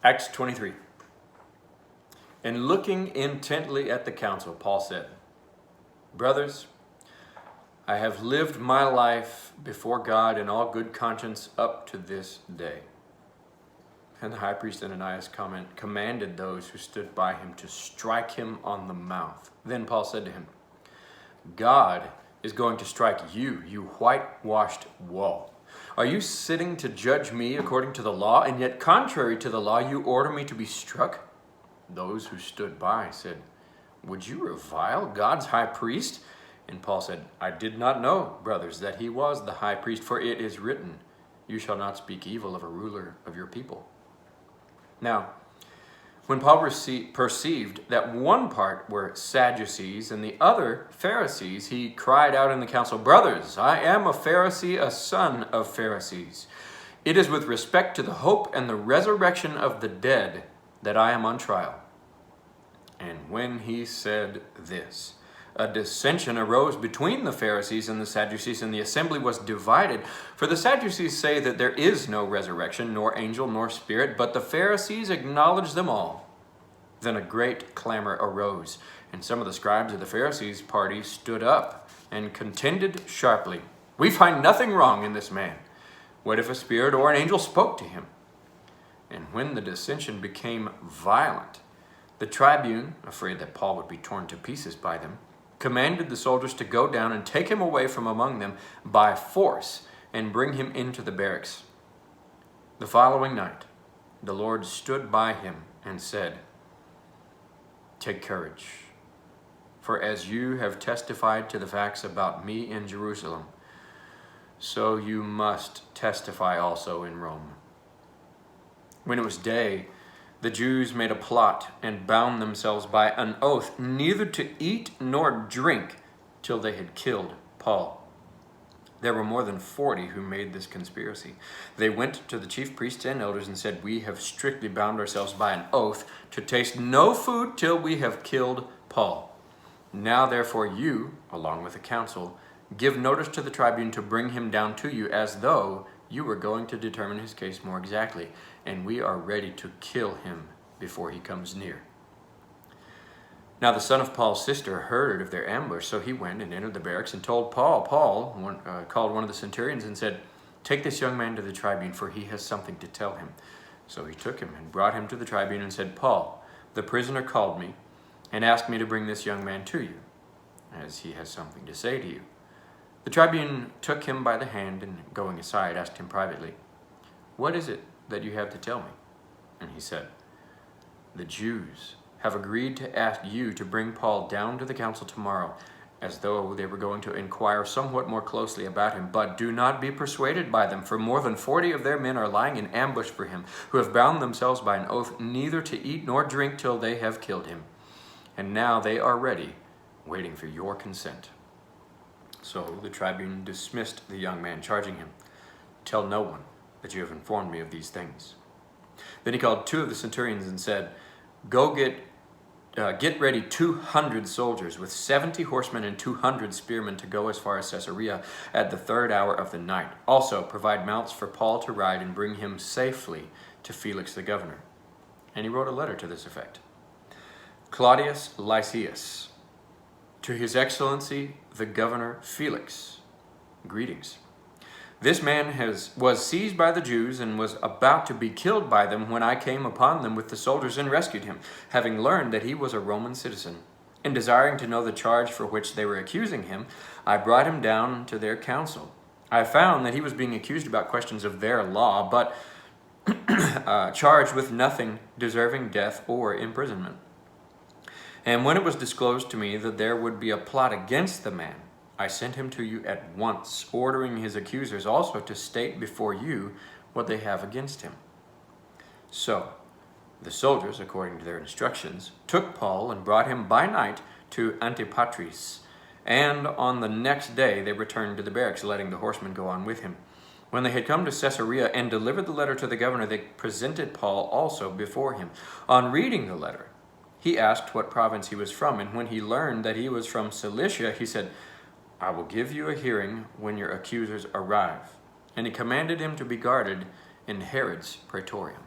Acts 23. And looking intently at the council, Paul said, "Brothers, I have lived my life before God in all good conscience up to this day." And the high priest Ananias commanded those who stood by him to strike him on the mouth. Then Paul said to him, "God is going to strike you, you whitewashed wall. Are you sitting to judge me according to the law, and yet contrary to the law you order me to be struck?" Those who stood by said, "Would you revile God's high priest?" And Paul said, "I did not know, brothers, that he was the high priest, for it is written, 'You shall not speak evil of a ruler of your people.'" Now, when Paul perceived that one part were Sadducees and the other Pharisees, he cried out in the council, "Brothers, I am a Pharisee, a son of Pharisees. It is with respect to the hope and the resurrection of the dead that I am on trial." And when he said this, a dissension arose between the Pharisees and the Sadducees, and the assembly was divided. For the Sadducees say that there is no resurrection, nor angel, nor spirit, but the Pharisees acknowledge them all. Then a great clamor arose, and some of the scribes of the Pharisees' party stood up and contended sharply. "We find nothing wrong in this man. What if a spirit or an angel spoke to him?" And when the dissension became violent, the tribune, afraid that Paul would be torn to pieces by them, commanded the soldiers to go down and take him away from among them by force and bring him into the barracks. The following night, the Lord stood by him and said, "Take courage, for as you have testified to the facts about me in Jerusalem, so you must testify also in Rome." When it was day, the Jews made a plot and bound themselves by an oath neither to eat nor drink till they had killed Paul. There were more than 40 who made this conspiracy. They went to the chief priests and elders and said, "We have strictly bound ourselves by an oath to taste no food till we have killed Paul. Now therefore you, along with the council, give notice to the tribune to bring him down to you, as though you were going to determine his case more exactly, and we are ready to kill him before he comes near." Now the son of Paul's sister heard of their ambush, so he went and entered the barracks and told Paul. Paul called one of the centurions and said, "Take this young man to the tribune, for he has something to tell him." So he took him and brought him to the tribune and said, "Paul, the prisoner, called me and asked me to bring this young man to you, as he has something to say to you." The tribune took him by the hand and, going aside, asked him privately, "What is it that you have to tell me?" And he said, "The Jews have agreed to ask you to bring Paul down to the council tomorrow, as though they were going to inquire somewhat more closely about him. But do not be persuaded by them, for more than 40 of their men are lying in ambush for him, who have bound themselves by an oath neither to eat nor drink till they have killed him. And now they are ready, waiting for your consent." So the tribune dismissed the young man, charging him, "Tell no one that you have informed me of these things." Then he called 2 of the centurions and said, "Go get ready 200 soldiers with 70 horsemen and 200 spearmen to go as far as Caesarea at the 3rd hour of the night. Also provide mounts for Paul to ride and bring him safely to Felix the governor." And he wrote a letter to this effect. "Claudius Lysias, to His Excellency the Governor Felix, greetings. This man was seized by the Jews and was about to be killed by them when I came upon them with the soldiers and rescued him, having learned that he was a Roman citizen. And desiring to know the charge for which they were accusing him, I brought him down to their council. I found that he was being accused about questions of their law, but charged with nothing deserving death or imprisonment. And when it was disclosed to me that there would be a plot against the man, I sent him to you at once, ordering his accusers also to state before you what they have against him." So the soldiers, according to their instructions, took Paul and brought him by night to Antipatris, and on the next day they returned to the barracks, letting the horsemen go on with him. When they had come to Caesarea and delivered the letter to the governor, they presented Paul also before him. On reading the letter, he asked what province he was from, and when he learned that he was from Cilicia, he said, "I will give you a hearing when your accusers arrive." And he commanded him to be guarded in Herod's praetorium.